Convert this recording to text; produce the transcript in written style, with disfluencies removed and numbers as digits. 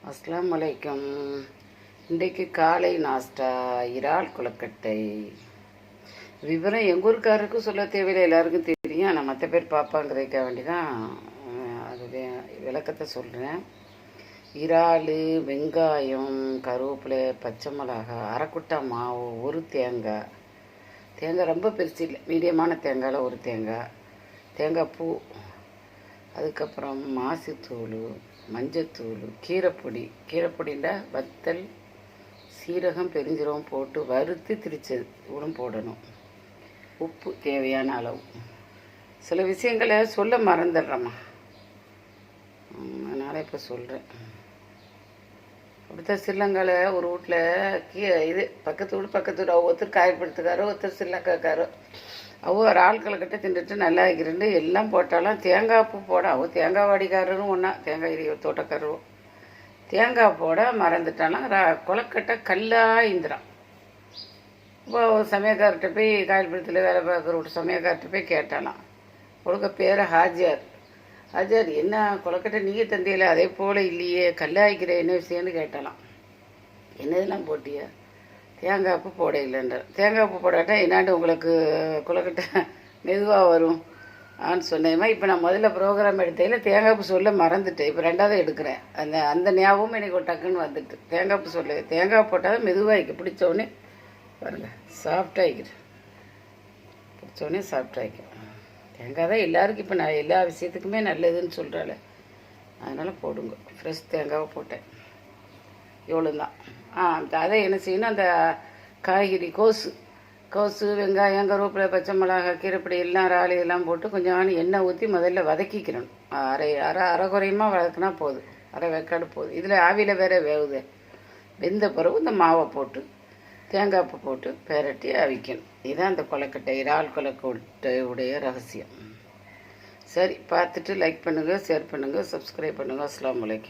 அஸ்ஸலாமு அலைக்கும். இன்றைக்கு காலை நாஸ்டா இறால் கொழுக்கட்டை. விவரம் எங்கள் ஊருக்காரருக்கும் சொல்ல தேவையில்லை, எல்லாருக்கும் தெரியும். ஆனால் மற்ற பேர் பார்ப்பாங்கிறதுக்காக வேண்டி தான் அது விளக்கத்தை சொல்கிறேன். இறால், வெங்காயம், கருவேப்பிலை, பச்சை மிளகாய், அரைக்குட்டா மாவு, ஒரு தேங்காய். தேங்காய் ரொம்ப பெருசு இல்லை, மீடியமான தேங்காயில் ஒரு தேங்காய். தேங்காய் பூ, அதுக்கப்புறம் மாசித்தூள், மஞ்சத்தூள், கீரைப்பொடின்னா வத்தல், சீரகம், பெருஞ்சீரகம் போட்டு வறுத்து திரிச்சது இவ்வளோ போடணும். உப்பு தேவையான அளவு. சில விஷயங்களை சொல்ல மறந்துடுறேம்மா, அதனால் இப்போ சொல்கிறேன். அப்படித்தான் சில்லங்கால ஒரு வீட்டில் இது பக்கத்து வீடு ஒருத்தர் காயப்படுத்துக்காரோ, ஒருத்தர் சில்லக்காக்காரோ. ஒரு ஆட்களை தின்னுட்டு நல்லா இருக்கிறேன்னு எல்லாம் போட்டாலும் தேங்காய் பூ போட தேங்காய் வாடிக்காரரும் ஒன்றா, தேங்காய் தோட்டக்காரரும் தேங்காய் போட மறந்துட்டாலும் கொலக்கட்டை கல்லாக இந்திரான். இப்போ சமயக்கார்கிட்ட போய் காயல்படுத்தில் வேலை பார்க்குற சமயக்கார்கிட்ட போய் கேட்டாலாம். கொடுக்க பேர் ஹாஜியார். ஹாஜியார், என்ன கொலக்கட்டை நீங்கள் தந்தையில் அதே போல் இல்லையே, கல்லாய்க்கிற என்ன விஷயம்னு கேட்டாலாம். என்னதெல்லாம் போட்டியா? தேங்காய் பூ போட இல்லைன்றார். தேங்காய் பூ போடாட்டா என்னாண்டு உங்களுக்கு கொழுக்கட்டை மெதுவாக வரும் ஆன்னு சொன்னேம்மா. இப்போ நான் முதல்ல ப்ரோக்ராம் எடுத்தையில் தேங்காய் பூ சொல்ல மறந்துட்டேன். இப்போ ரெண்டாவது எடுக்கிறேன். அந்த ஞாபகம் எனக்கு ஒரு டக்குன்னு வந்துட்டு. தேங்காய் பூ சொல்ல தேங்காய் போட்டால் தான் மெதுவாகிக்கு. பிடிச்சோடனே பாருங்கள் சாஃப்டாகிக்கிது. பிடிச்சோடனே சாஃப்டாகிக்கும். தேங்காய் தான் எல்லாருக்கும் இப்போ நான் எல்லா விஷயத்துக்குமே நல்லதுன்னு சொல்கிறாள். அதனால் போடுங்க. ஃப்ரெஷ் தேங்காவை போட்டேன். இவ்வளோ தான். அதை என்ன செய்யணும், அந்த காய்கறி கோஸு, வெங்காயம், கருவேப்பிலை, பச்சை மிளகாய், கீரைப்பொடி எல்லாம் இறால் இதெல்லாம் போட்டு கொஞ்சம் எண்ணெய் ஊற்றி முதல்ல வதக்கிக்கணும். அரைக்குறையமாக வதக்கினா போதும், அரை வெக்காடு போதும். இதில் ஆவியில் வேற வேகுது. வெந்த பிறகு இந்த மாவை போட்டு தேங்காய் பூ போட்டு பெரட்டி அவிக்கணும். இதுதான் அந்த கொழுக்கட்டை, இறால் கொழுக்கட்டையுடைய ரகசியம். சரி, பார்த்துட்டு லைக் பண்ணுங்கள், ஷேர் பண்ணுங்கள், சப்ஸ்கிரைப் பண்ணுங்கள். அஸ்ஸலாமு அலைக்கும்.